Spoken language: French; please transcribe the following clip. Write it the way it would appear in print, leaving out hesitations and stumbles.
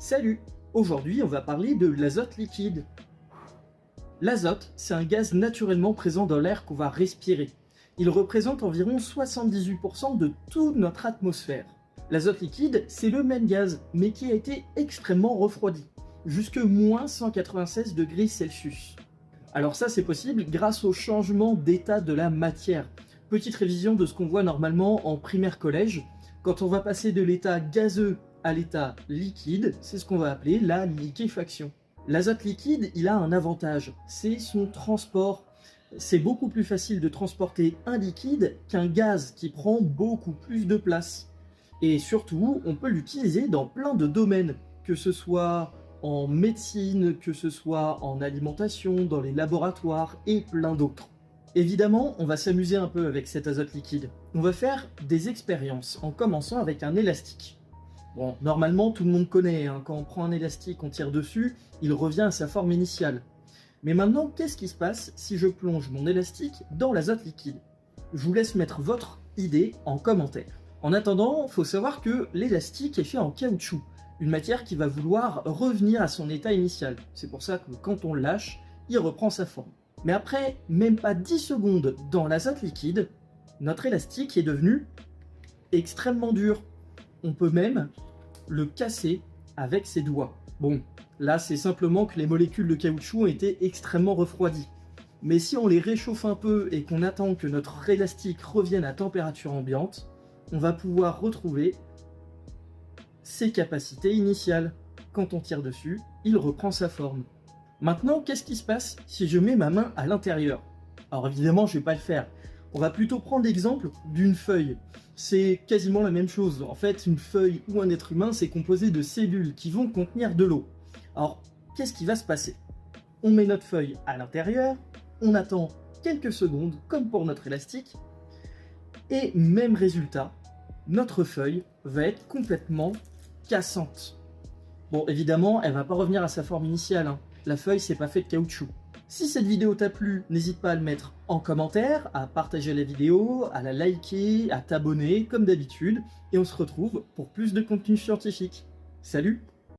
Salut! Aujourd'hui, on va parler de l'azote liquide. L'azote, c'est un gaz naturellement présent dans l'air qu'on va respirer. Il représente environ 78% de toute notre atmosphère. L'azote liquide, c'est le même gaz, mais qui a été extrêmement refroidi, jusque moins 196 degrés Celsius. Alors ça, c'est possible grâce au changement d'état de la matière. Petite révision de ce qu'on voit normalement en primaire collège. Quand on va passer de l'état gazeux à l'état liquide, c'est ce qu'on va appeler la liquéfaction. L'azote liquide, il a un avantage, c'est son transport. C'est beaucoup plus facile de transporter un liquide qu'un gaz qui prend beaucoup plus de place. Et surtout, on peut l'utiliser dans plein de domaines, que ce soit en médecine, que ce soit en alimentation, dans les laboratoires et plein d'autres. Évidemment, on va s'amuser un peu avec cet azote liquide. On va faire des expériences en commençant avec un élastique. Bon, normalement, tout le monde connaît, hein, quand on prend un élastique, on tire dessus, il revient à sa forme initiale. Mais maintenant, qu'est-ce qui se passe si je plonge mon élastique dans l'azote liquide? Je vous laisse mettre votre idée en commentaire. En attendant, il faut savoir que l'élastique est fait en caoutchouc, une matière qui va vouloir revenir à son état initial. C'est pour ça que quand on le lâche, il reprend sa forme. Mais après, même pas 10 secondes dans l'azote liquide, notre élastique est devenu extrêmement dur. On peut même le casser avec ses doigts. Bon, là c'est simplement que les molécules de caoutchouc ont été extrêmement refroidies. Mais si on les réchauffe un peu et qu'on attend que notre élastique revienne à température ambiante, on va pouvoir retrouver ses capacités initiales. Quand on tire dessus, il reprend sa forme. Maintenant, qu'est-ce qui se passe si je mets ma main à l'intérieur? Alors évidemment, je ne vais pas le faire. On va plutôt prendre l'exemple d'une feuille. C'est quasiment la même chose. En fait, une feuille ou un être humain, c'est composé de cellules qui vont contenir de l'eau. Alors, qu'est-ce qui va se passer? On met notre feuille à l'intérieur, on attend quelques secondes, comme pour notre élastique, et même résultat, notre feuille va être complètement cassante. Bon, évidemment, elle va pas revenir à sa forme initiale, hein. La feuille, c'est pas fait de caoutchouc. Si cette vidéo t'a plu, n'hésite pas à le mettre en commentaire, à partager la vidéo, à la liker, à t'abonner, comme d'habitude, et on se retrouve pour plus de contenu scientifique. Salut!